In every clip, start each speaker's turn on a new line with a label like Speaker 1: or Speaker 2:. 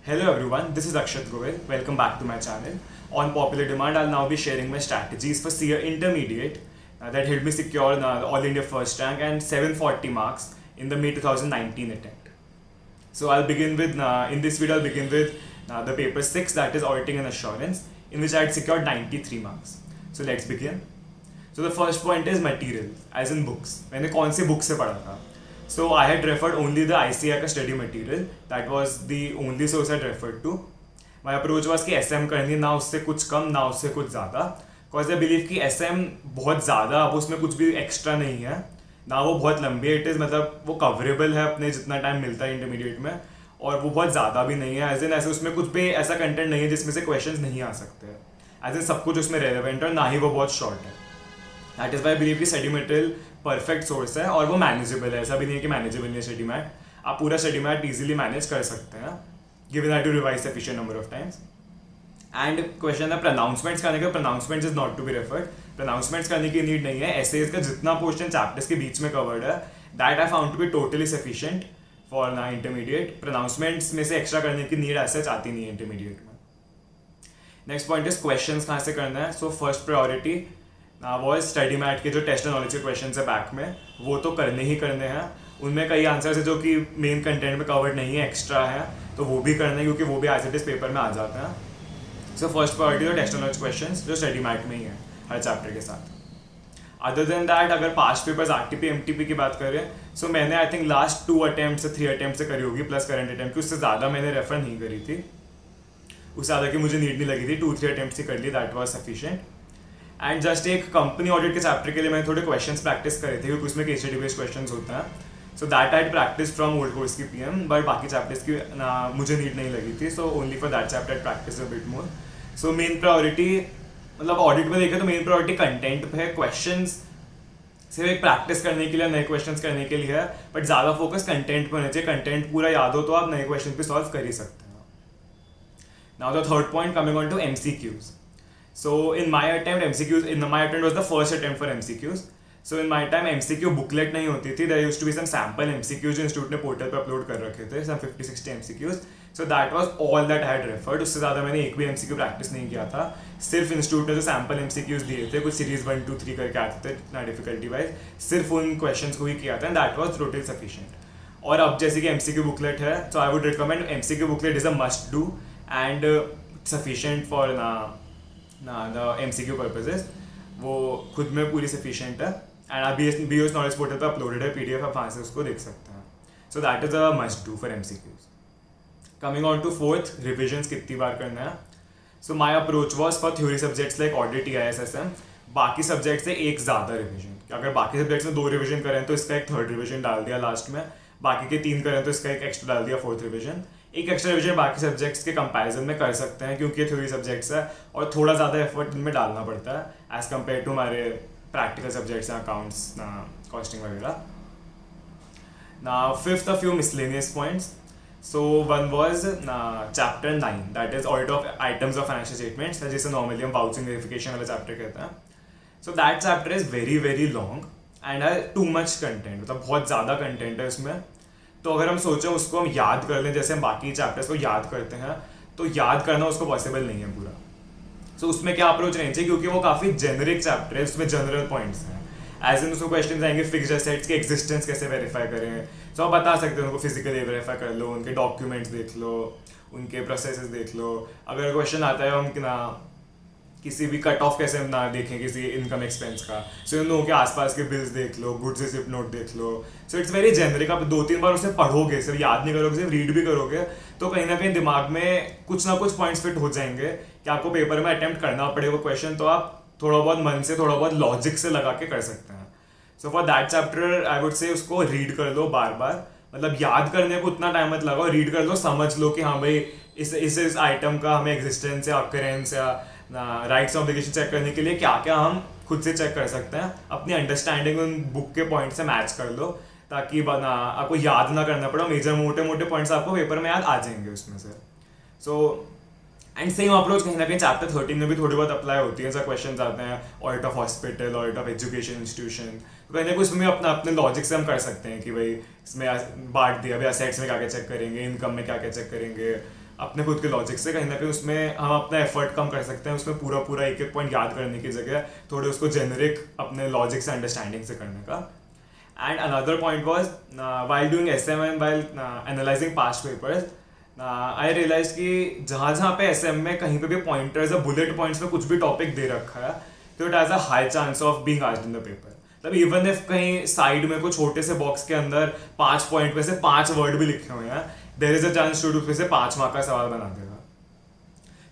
Speaker 1: Hello everyone, this is Akshat Goel. Welcome back to my channel. On popular demand, I'll now be sharing my strategies for CA Intermediate that helped me secure All India first rank and 740 marks in the May 2019 attempt. So I'll begin with, in this video, I'll begin with the paper 6, that is Auditing and Assurance, in which I had secured 93 marks. So let's begin. So the first point is material, as in books. मैंने कौन सी book से पढ़ा था? So I had referred only the ICAI का study material. That was the only source I had referred to. My approach was कि SM करनी ना उससे कुछ कम ना उससे कुछ ज़्यादा. Because I believe कि SM बहुत ज़्यादा अब उसमें कुछ भी एक्स्ट्रा नहीं है ना, वो बहुत लंबी है. इट इज़ मतलब वो कवरेबल है अपने जितना टाइम मिलता है इंटरमीडिएट में, और वो बहुत ज़्यादा भी नहीं है. एज इन ऐसे उसमें कुछ भी ऐसा कंटेंट नहीं है जिसमें से क्वेश्चन नहीं आ सकते. एज इन सब कुछ उसमें रेलेवेंट है और ना ही वो बहुत शॉर्ट है. दैट इज़ वाई बिलीव कि स्टडी मटेरियल परफेक्ट सोर्स है और वो मैनेजेबल है. ऐसा भी नहीं है कि मैनेजेबल नहीं है स्टडी मैट. आप पूरा स्टडी मैट ईजिली मैनेज कर सकते हैं given that you revise sufficient number of times. And question है प्रोनाउंसमेंट्स करने का. Pronouncements is not to be referred. Pronouncements करने की नीड नहीं है. एसेज का जितना पोर्शन चैप्टर्स के बीच में कवर्ड है that I found to be totally sufficient for ना इंटरमीडिएट. प्रोनाउंसमेंट्स में से एक्स्ट्रा करने की नीड ऐसे आती नहीं है इंटरमीडिएट में. नेक्स्ट पॉइंट इज क्वेश्चन कहाँ से करना है. सो फर्स्ट प्रायोरिटी वो स्टडी मैट के जो टेस्ट एंड नॉलेज के क्वेश्चन है बैक में, वो तो करने ही करने हैं. उनमें कई आंसर्स है जो कि मेन कंटेंट में कवर्ड नहीं है, एक्स्ट्रा है, तो वो भी करना है क्योंकि वो भी एज इट इज पेपर में आ जाते हैं. सो फर्स्ट प्रायोरिटी तो टेस्ट एंड नॉलेज क्वेश्चन जो स्टडी मैट में ही है हर चैप्टर के साथ. अदर देन दैट अगर पास्ट पेपर्स आरटीपी एमटीपी की बात करें, सो मैंने आई थिंक लास्ट 2 अटेम्प्ट से 3 अटेम्प्ट से करी होगी प्लस करंट अटेम्प्ट की. उससे ज़्यादा मैंने रेफर नहीं करी थी. उससे ज़्यादा की मुझे नीड नहीं लगी थी. 2-3 अटेम्प्ट ही कर ली, that was sufficient. And just एक कंपनी ऑडिट के चैप्टर के लिए मैंने थोड़े क्वेश्चंस प्रैक्टिस करे थे क्योंकि उसमें केस स्टडी बेस्ड क्वेश्चंस होते हैं. So that I practice from old course की पीएम, बट बाकी चैप्टर्स की ना मुझे नीड नहीं लगी थी. So only for that chapter practice a bit more. So main priority मतलब ऑडिट में देखें तो मेन प्रायोरिटी कंटेंट पे है. क्वेश्चंस सिर्फ एक प्रैक्टिस करने के लिए, नए क्वेश्चंस करने के लिए है, बट ज़्यादा फोकस कंटेंट पर होना चाहिए. कंटेंट पूरा याद हो तो आप नए क्वेश्चन भी सॉल्व कर ही सकते हैं. Now the third point coming on to MCQs. So in my attempt was the first attempt for MCQs. So in my time MCQ booklet नहीं होती थी. There used to be some sample MCQs जो institute ने portal पे upload कर रखे थे, some 50-60 MCQs. So that was all that I had referred. उससे ज़्यादा मैंने एक भी MCQ प्रैक्टिस नहीं किया था. सिर्फ इंस्टीट्यूट ने जो सैम्पल MCQs दिए थे, कुछ सीरीज 1, 2, 3 करके आते थे इतना डिफिकल्टी वाइज, सिर्फ उन क्वेश्चन को ही किया था. And that was totally sufficient. और अब जैसे कि MCQ बुकलेट है, so I would recommend MCQ booklet is a must do and sufficient for the MCQ purposes. वो खुद में पूरी सफिशिएंट है. एंड आप BS नॉलेज पोर्टल पर अपलोडेड है PDF, आप वहाँ से उसको देख सकते हैं. So that is a must do for MCQs. Coming on to fourth, revisions कितनी बार करना है. So my approach was for theory subjects like audit, EIS, SM. बाकी सब्जेक्ट से एक ज़्यादा रिविजन. अगर बाकी सब्जेक्ट्स में 2 रिविजन करें तो इसका एक 3rd रिविजन डाल दिया लास्ट में. बाकी के 3 करें तो इसका एक एक्स्ट्रा डाल दिया 4th रिविजन. एक एक्स्ट्रा रिविजन बाकी सब्जेक्ट्स के कंपैरिजन में कर सकते हैं क्योंकि ये थ्योरी सब्जेक्ट्स है और थोड़ा ज़्यादा एफर्ट इनमें डालना पड़ता है एज कम्पेयर टू हमारे प्रैक्टिकल सब्जेक्ट्स हैं, अकाउंट्स ना कॉस्टिंग वगैरह. ना fifth a few miscellaneous points. So one was ना chapter 9, that is audit of items of financial statements, जिसे नॉर्मली हम वाउचिंग वेरिफिकेशन वाला चैप्टर कहते हैं. So that chapter is very very long and है टू मच कंटेंट, मतलब बहुत ज़्यादा कंटेंट है उसमें. तो अगर हम सोचें उसको हम याद कर लें जैसे हम बाकी चैप्टर्स को याद करते हैं, तो याद करना उसको पॉसिबल नहीं है पूरा. सो उसमें क्या अप्रोच रहनी चाहिए क्योंकि वो काफ़ी जेनरिक चैप्टर है, उसमें जनरल पॉइंट्स हैं. एज इन उसमें क्वेश्चन आएंगे फिक्स्ड एसेट्स के एग्जिस्टेंस कैसे वेरीफाई करें. सो आप बता सकते हैं उनको फिजिकली वेरीफाई कर लो, उनके डॉक्यूमेंट्स देख लो, उनके प्रोसेसेस देख लो. अगर क्वेश्चन आता है हम ना किसी भी कट ऑफ कैसे ना देखें किसी इनकम एक्सपेंस का, सो इन लोगों के आसपास के बिल्स देख लो, गुड्स रिसिप्ट नोट देख लो. So it's very generic. आप 2-3 बार उसे पढ़ोगे, सिर्फ याद नहीं करोगे, सिर्फ रीड भी करोगे, तो कहीं ना कहीं दिमाग में कुछ ना कुछ पॉइंट्स फिट हो जाएंगे कि आपको पेपर में अटेम्प्ट करना पड़ेगा क्वेश्चन, तो आप थोड़ा बहुत मन से, थोड़ा बहुत लॉजिक से लगा के कर सकते हैं. So for that chapter I would say उसको रीड कर लो बार बार. मतलब याद करने को उतना टाइम मत लगाओ, रीड कर लो, समझ लो कि हाँ भाई इस आइटम का हमें एग्जिस्टेंस या अकरेंस या राइट्स ऑब्लिगेशन चेक करने के लिए क्या क्या हम खुद से चेक कर सकते हैं. अपनी अंडरस्टैंडिंग उन बुक के पॉइंट से मैच कर लो ताकि आपको याद ना करना पड़े. मेजर मोटे मोटे पॉइंट्स आपको पेपर में याद आ जाएंगे उसमें से. सो एंड सेम अप्रोच कहीं ना कहीं चैप्टर 13 में भी थोड़ी बहुत अप्लाई होती है. ऐसा क्वेश्चन आते हैं audit of hospital, audit of education institution, तो कहीं ना कहीं उसमें अपने लॉजिक से हम कर सकते हैं कि भाई इसमें बांट दिया, अभी असेट्स में क्या क्या चेक करेंगे, इनकम में क्या क्या चेक करेंगे, अपने खुद के लॉजिक से, कहीं ना कहीं उसमें हम अपना एफर्ट कम कर सकते हैं, उसमें पूरा पूरा एक एक पॉइंट याद करने की जगह थोड़े उसको जेनरिक अपने लॉजिक से अंडरस्टैंडिंग से करने का. And another point was while doing SM and while analyzing past papers, I realized कि जहाँ जहाँ पे SM में कहीं पे भी पॉइंटर्स या बुलेट पॉइंट्स में कुछ भी टॉपिक दे रखा है तो it has a high chance of being asked in the paper. मतलब इवन इफ कहीं साइड में कोई छोटे से बॉक्स के अंदर 5 पॉइंट में से 5 वर्ड भी लिखे हुए हैं, there is a chance to उसमें से 5 मार्क का सवाल बना देगा.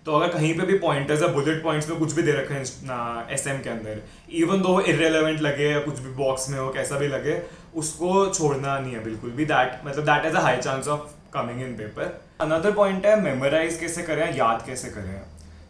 Speaker 1: तो अगर कहीं पे भी पॉइंटर्स या बुलेट पॉइंट्स में कुछ भी दे रखे हैं एसएम के अंदर, इवन दो इररेलेवेंट लगे या कुछ भी बॉक्स में हो कैसा भी लगे, उसको छोड़ना नहीं है बिल्कुल भी. दैट मतलब that is a high chance of coming in paper. Another point है मेमोराइज कैसे करें, याद कैसे करें.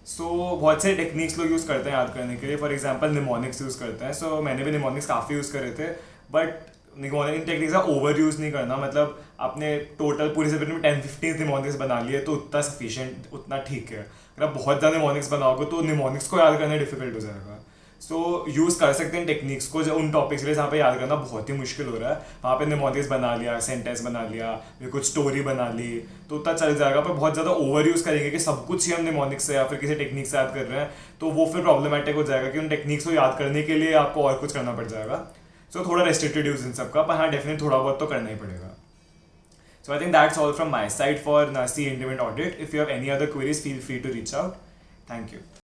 Speaker 1: सो बहुत से टेक्निक्स लोग यूज़ करते हैं याद करने के लिए. फॉर एग्जाम्पल निमोनिक्स यूज़ करते हैं. सो मैंने भी निमोनिक्स काफ़ी यूज़ करे थे, बट निमोनिक टेक्निक्स का ओवर यूज़ नहीं करना. मतलब आपने टोटल पूरे सब्जेक्ट में 10-15 निमोनिक्स बना लिए तो उतना सफिशिएंट, उतना ठीक है. अगर आप बहुत ज़्यादा निमोनिक्स बनाओगे तो निमोनिक्स को याद करना डिफिकल्ट हो जाएगा. सो यूज़ कर सकते हैं टेक्निक्स को जो उन टॉपिक्स के लिए जहाँ पे याद करना बहुत ही मुश्किल हो रहा है, वहाँ पे निमोनिक्स बना लिया, सेंटेंस बना लिया, फिर कुछ स्टोरी बना ली तो उतना चल जाएगा. पर बहुत ज़्यादा ओवर यूज़ करेंगे कि सब कुछ ही हम निमोनिक्स से या फिर किसी टेक्निक से याद कर रहे हैं तो वो फिर प्रॉब्लमेटिक हो जाएगा कि उन टेक्निक्स को याद करने के लिए आपको और कुछ करना पड़ जाएगा. सो थोड़ा रेस्ट्रिक्टेड यूज इन सबका, पर हाँ डेफिनेटली थोड़ा बहुत तो करना ही पड़ेगा. So I think that's all from my side for C Intimate Audit. If you have any other queries, feel free to reach out. Thank you.